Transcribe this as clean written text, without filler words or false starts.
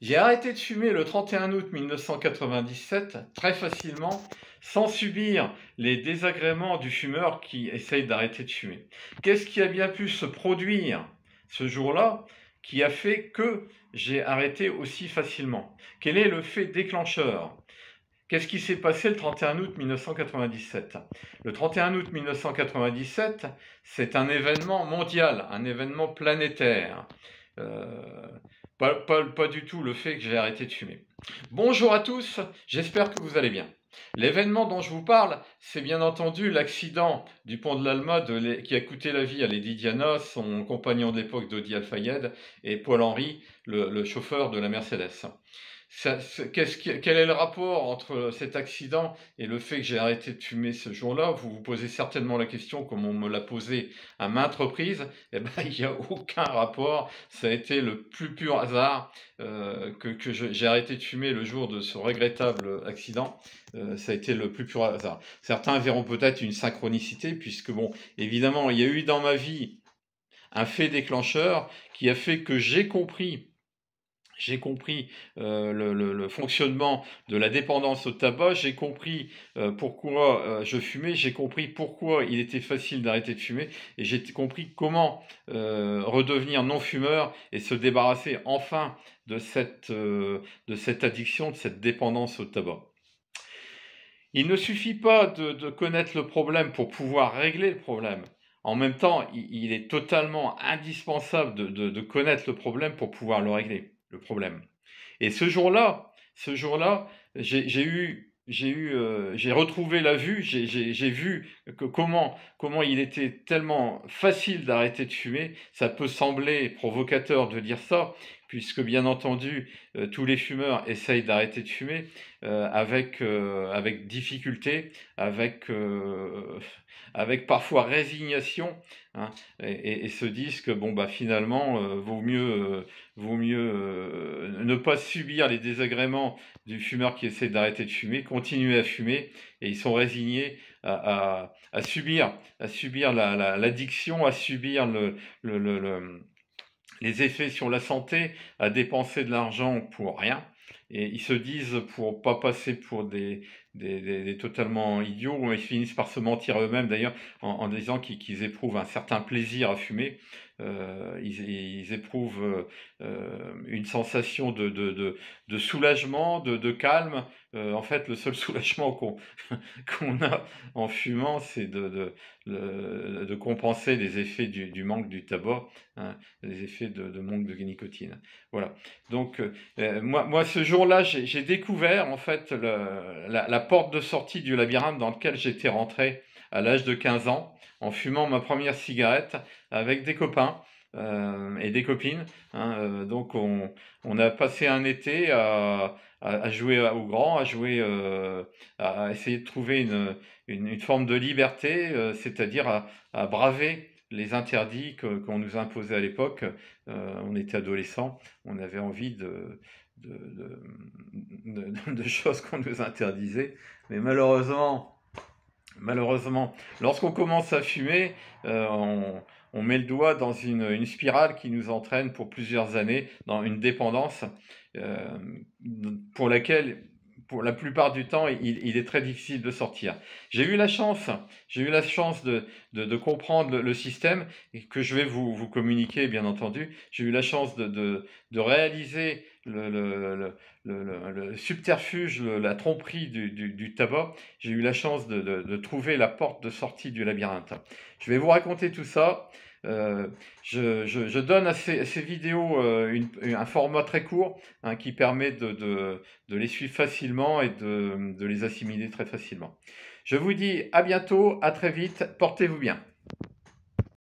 J'ai arrêté de fumer le 31 août 1997 très facilement, sans subir les désagréments du fumeur qui essaye d'arrêter de fumer. Qu'est-ce qui a bien pu se produire ce jour-là qui a fait que j'ai arrêté aussi facilement? Quel est le fait déclencheur? Qu'est-ce qui s'est passé le 31 août 1997? Le 31 août 1997, c'est un événement mondial, un événement planétaire. Euh, pas du tout le fait que j'ai arrêté de fumer. Bonjour à tous, j'espère que vous allez bien. L'événement dont je vous parle, c'est bien entendu l'accident du pont de l'Alma qui a coûté la vie à Lady Diana, son compagnon de l'époque Dodi Al-Fayed, et Paul-Henri, le chauffeur de la Mercedes. Quel est le rapport entre cet accident et le fait que j'ai arrêté de fumer ce jour-là? Vous vous posez certainement la question, comme on me l'a posé à maintes reprises. Eh ben, il n'y a aucun rapport. Ça a été le plus pur hasard que j'ai arrêté de fumer le jour de ce regrettable accident. Ça a été le plus pur hasard. Certains verront peut-être une synchronicité, puisque, bon, évidemment, il y a eu dans ma vie un fait déclencheur qui a fait que j'ai compris le fonctionnement de la dépendance au tabac, j'ai compris pourquoi je fumais, j'ai compris pourquoi il était facile d'arrêter de fumer, et j'ai compris comment redevenir non-fumeur et se débarrasser enfin de cette addiction, de cette dépendance au tabac. Il ne suffit pas de connaître le problème pour pouvoir régler le problème. En même temps, il est totalement indispensable de connaître le problème pour pouvoir le régler, le problème. Et ce jour-là, j'ai retrouvé la vue, j'ai vu comment il était tellement facile d'arrêter de fumer. Ça peut sembler provocateur de dire ça, puisque bien entendu, tous les fumeurs essayent d'arrêter de fumer avec difficulté, avec parfois résignation, hein, et se disent que bon, bah, finalement, vaut mieux ne pas subir les désagréments du fumeur qui essaie d'arrêter de fumer, continuer à fumer, et ils sont résignés à subir l'addiction, à subir les effets sur la santé, à dépenser de l'argent pour rien. Et ils se disent, pour pas passer pour des totalement idiots, ils finissent par se mentir eux-mêmes d'ailleurs en disant qu'ils éprouvent un certain plaisir à fumer. Ils éprouvent une sensation de soulagement, de calme. En fait, le seul soulagement qu'on a en fumant, c'est de compenser les effets du manque du tabac, hein, les effets de manque de nicotine. Voilà. Donc, moi, ce jour-là, j'ai découvert en fait la porte de sortie du labyrinthe dans lequel j'étais rentré à l'âge de 15 ans, en fumant ma première cigarette avec des copains et des copines, hein. Donc, on a passé un été à jouer au grand, à essayer de trouver une forme de liberté, c'est-à-dire à braver les interdits qu'on nous imposait à l'époque. On était adolescents, on avait envie de choses qu'on nous interdisait, mais malheureusement, lorsqu'on commence à fumer, on met le doigt dans une spirale qui nous entraîne pour plusieurs années dans une dépendance euh, pour laquelle, pour la plupart du temps, il est très difficile de sortir. J'ai eu la chance de comprendre le système et que je vais vous communiquer, bien entendu. J'ai eu la chance de réaliser le subterfuge, la tromperie du tabac. J'ai eu la chance de trouver la porte de sortie du labyrinthe. Je vais vous raconter tout ça. Je donne à ces vidéos un format très court, hein, qui permet de les suivre facilement et de les assimiler très facilement. Je vous dis à bientôt, à très vite, portez-vous bien.